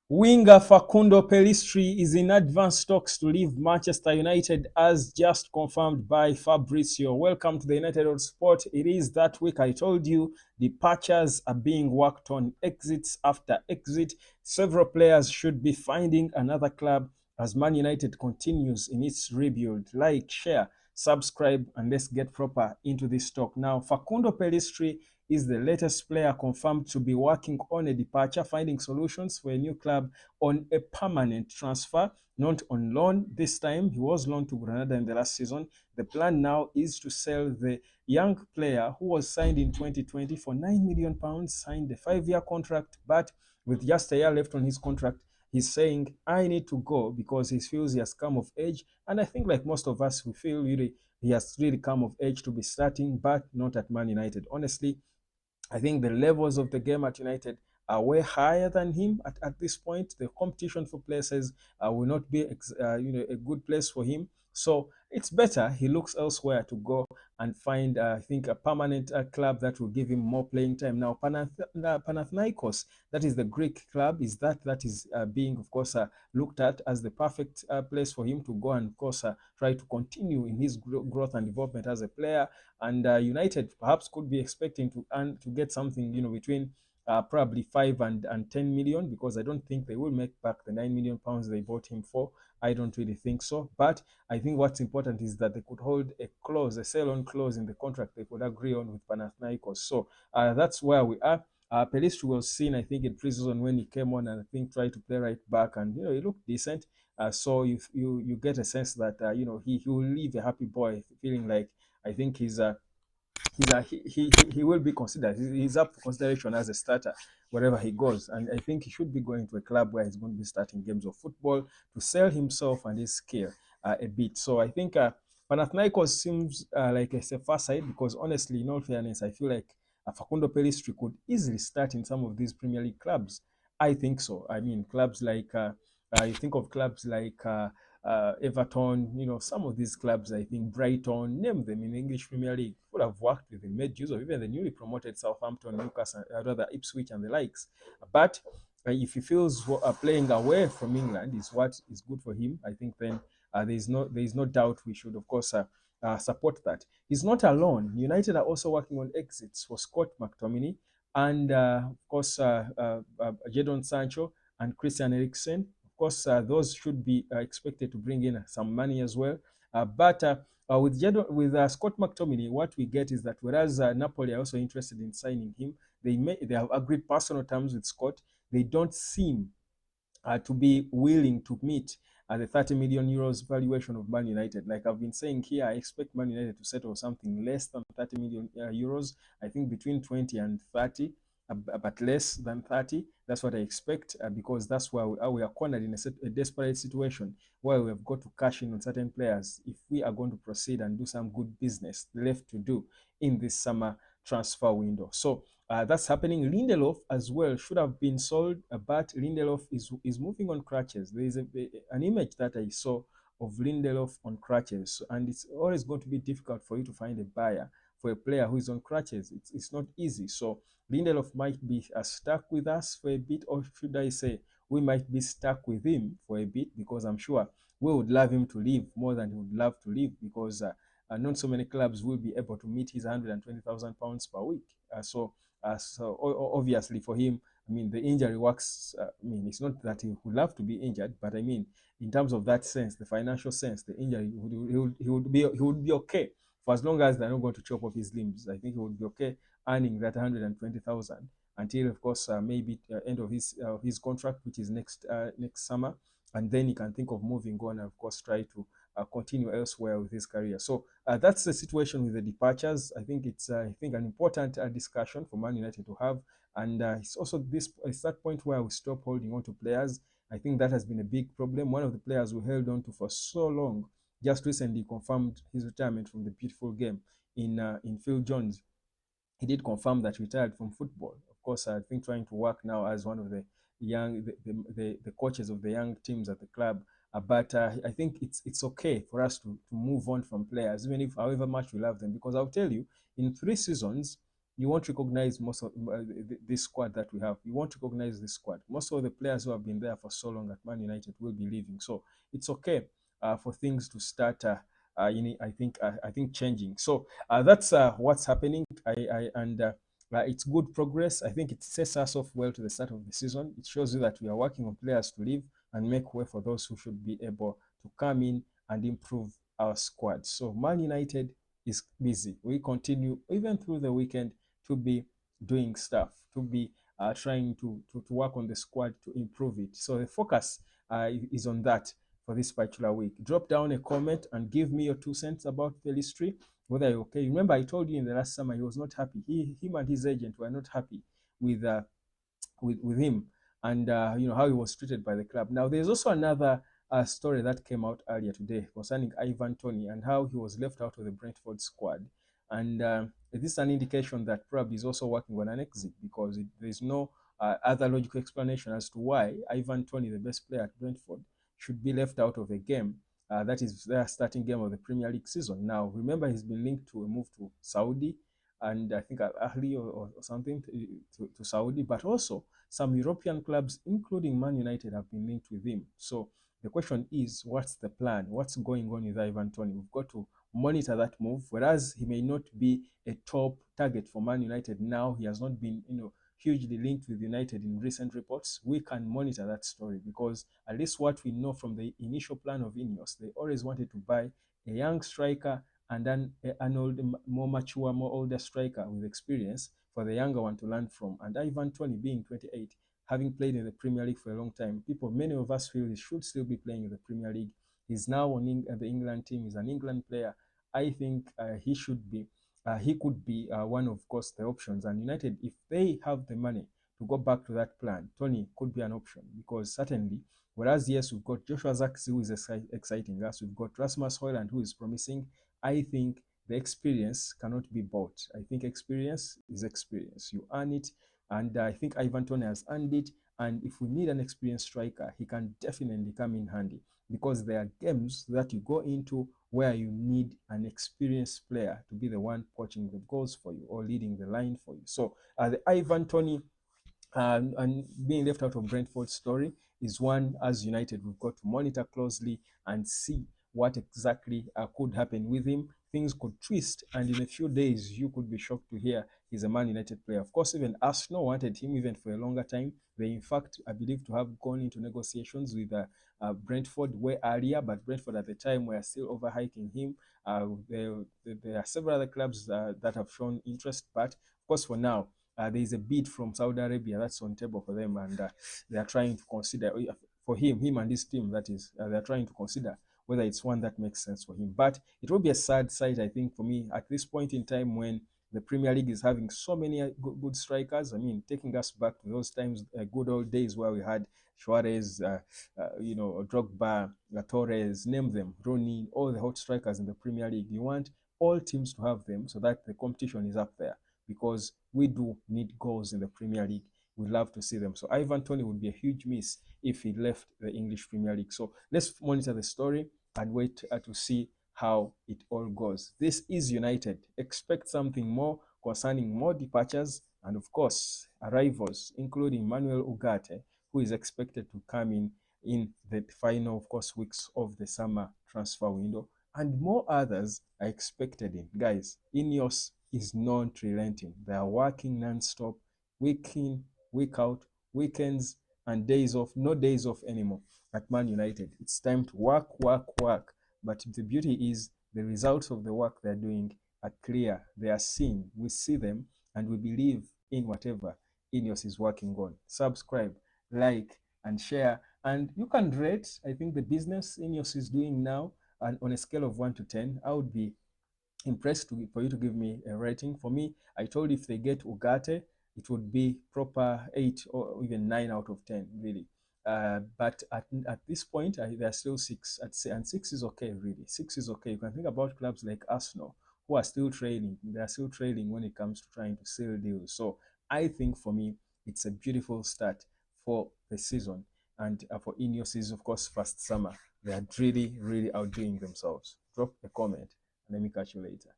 Winger Facundo Pellistri is in advanced talks to leave Manchester United as just confirmed by Fabrizio. Welcome to the United on Sport. It is that week I told you departures are being worked on, exits after exit. Several players should be finding another club as Man United continues in its rebuild. Like, share, subscribe, and let's get proper into this talk. Now, Facundo Pellistri is the latest player confirmed to be working on a departure, finding solutions for a new club on a permanent transfer, not on loan. This time, he was loaned to Granada in the last season. The plan now is to sell the young player who was signed in 2020 for £9 million, signed a 5-year contract, but with just a year left on his contract, he's saying, I need to go because he feels he has come of age. And I think, like most of us, we feel really he has really come of age to be starting, but not at Man United. Honestly, I think the levels of the game at United are way higher than him at this point. The competition for places will not be a good place for him. So it's better he looks elsewhere to go and find, I think, a permanent club that will give him more playing time. Now, Panathinaikos, that is the Greek club, is that is being, of course, looked at as the perfect place for him to go and, of course, try to continue in his growth and development as a player. And United perhaps could be expecting to get something, between probably 5 and 10 million, because I don't think they will make back the £9 million they bought him for. I don't really think so. But I think what's important is that they could hold a clause, a sell-on clause in the contract they could agree on with Panathinaikos. So that's where we are. Pellistri was seen, I think, in pre-season when he came on and I think tried to play right back, and he looked decent. So you get a sense that he will leave a happy boy, feeling like I think he will be considered. He's up for consideration as a starter wherever he goes, and I think he should be going to a club where he's going to be starting games of football to sell himself and his skill a bit. So I think Panathinaikos seems like a safer side because honestly, in all fairness, I feel like Facundo Pellistri could easily start in some of these Premier League clubs. I think so. I mean, clubs like you think of clubs like Everton, some of these clubs, I think Brighton, name them in English Premier League, would have worked with him, made use of even the newly promoted Southampton, Newcastle, rather Ipswich and the likes. But if he feels playing away from England is what is good for him, I think then there is no doubt we should, of course, support that. He's not alone. United are also working on exits for Scott McTominay and, of course, Jadon Sancho and Christian Eriksen. Of course, those should be expected to bring in some money as well. With Scott McTominay, what we get is that whereas Napoli are also interested in signing him, they have agreed personal terms with Scott. They don't seem to be willing to meet the 30 million euros valuation of Man United. Like I've been saying here, I expect Man United to settle something less than 30 million euros. I think between 20 and 30, but less than 30. That's what I expect because that's where we are cornered in a desperate situation where we have got to cash in on certain players if we are going to proceed and do some good business left to do in this summer transfer window. So that's happening. Lindelof as well should have been sold, but Lindelof is moving on crutches. There is an image that I saw of Lindelof on crutches, and it's always going to be difficult for you to find a buyer for a player who is on crutches. It's not easy. So Lindelof might be stuck with us for a bit, or should I say, we might be stuck with him for a bit because I'm sure we would love him to leave more than he would love to leave because not so many clubs will be able to meet his £120,000 per week. So obviously for him, I mean, the injury works. I mean, it's not that he would love to be injured, but I mean, in terms of that sense, the financial sense, the injury, he would be okay for as long as they're not going to chop off his limbs. I think he would be okay earning that 120,000 until, of course, maybe end of his contract, which is next summer, and then he can think of moving on and, of course, try to continue elsewhere with his career. So that's the situation with the departures. I think it's an important discussion for Man United to have, and it's that point where we stop holding on to players. I think that has been a big problem. One of the players we held on to for so long just recently confirmed his retirement from the beautiful game in Phil Jones. He did confirm that he retired from football. Of course, I think trying to work now as one of the the coaches of the young teams at the club. But I think it's okay for us to move on from players, even if however much we love them. Because I'll tell you, in 3 seasons, you won't recognize most of this squad that we have. You won't recognize this squad. Most of the players who have been there for so long at Man United will be leaving. So it's okay for things to start. I think changing. So that's what's happening. It's good progress. I think it sets us off well to the start of the season. It shows you that we are working on players to leave and make way for those who should be able to come in and improve our squad. So Man United is busy. We continue even through the weekend to be doing stuff, to be trying to work on the squad to improve it. So the focus is on that for this particular week. Drop down a comment and give me your 2 cents about Pellistri, whether you're okay. Remember, I told you in the last summer he was not happy. Him and his agent were not happy with with him and how he was treated by the club. Now, there's also another story that came out earlier today concerning Ivan Toney and how he was left out of the Brentford squad. And this is an indication that probably he's also working on an exit because there's no other logical explanation as to why Ivan Toney, the best player at Brentford, should be left out of a game that is their starting game of the Premier League season. Now, remember, he's been linked to a move to Saudi, and I think Al Ahly or something to Saudi, but also some European clubs, including Man United, have been linked with him. So the question is, what's the plan? What's going on with Ivan Toney? We've got to monitor that move. Whereas he may not be a top target for Man United now, he has not been, hugely linked with United in recent reports. We can monitor that story because at least what we know from the initial plan of Ineos, they always wanted to buy a young striker and then an old, more mature, more older striker with experience for the younger one to learn from. And Ivan Toney, being 28, having played in the Premier League for a long time, many of us feel he should still be playing in the Premier League. He's now on the England team. He's an England player. I think he should be. He could be one of course the options. And United, if they have the money to go back to that plan, Toney could be an option because certainly. Whereas yes, we've got Joshua Zirkzee who is exciting us. We've got Rasmus Højlund who is promising. I think the experience cannot be bought. I think experience is experience. You earn it, and I think Ivan Toney has earned it. And if we need an experienced striker, he can definitely come in handy because there are games that you go into where you need an experienced player to be the one poaching the goals for you or leading the line for you. So the Ivan Toney and being left out of Brentford's story is one, as United, we've got to monitor closely and see what exactly could happen with him. Things could twist, and in a few days, you could be shocked to hear he's a Man United player. Of course, even Arsenal wanted him even for a longer time. They, in fact, I believe to have gone into negotiations with Brentford way earlier, but Brentford at the time were still overhiking him. There are several other clubs that have shown interest, but of course, for now, there is a bid from Saudi Arabia that's on table for them, and they are trying to consider for him and his team. That is, they are trying to consider whether it's one that makes sense for him. But it will be a sad sight, I think, for me at this point in time when the Premier League is having so many good strikers. I mean, taking us back to those times, good old days where we had Suarez, Drogba, Torres, name them, Rooney, all the hot strikers in the Premier League. You want all teams to have them so that the competition is up there because we do need goals in the Premier League. We'd love to see them. So Ivan Toney would be a huge miss if he left the English Premier League. So let's monitor the story and wait to see how it all goes. This is United. Expect something more concerning more departures and, of course, arrivals, including Manuel Ugarte, who is expected to come in the final, of course, weeks of the summer transfer window. And more others are expected in. Guys, Ineos is not relenting. They are working non-stop, week in, week out, weekends, and days off. No days off anymore at Man United. It's time to work, work, work. But the beauty is the results of the work they're doing are clear. They are seen. We see them, and we believe in whatever Ineos is working on. Subscribe, like, and share. And you can rate, I think, the business Ineos is doing now. And on a scale of 1 to 10, I would be impressed for you to give me a rating. For me, I told you if they get Ugarte, it would be proper 8 or even 9 out of 10, really. But at this point, they're still 6. And 6 is okay, really. 6 is okay. You can think about clubs like Arsenal, who are still trailing. They are still trailing when it comes to trying to seal deals. So I think for me, it's a beautiful start for the season. And for Ineos' of course, first summer. They are really, really outdoing themselves. Drop a comment and let me catch you later.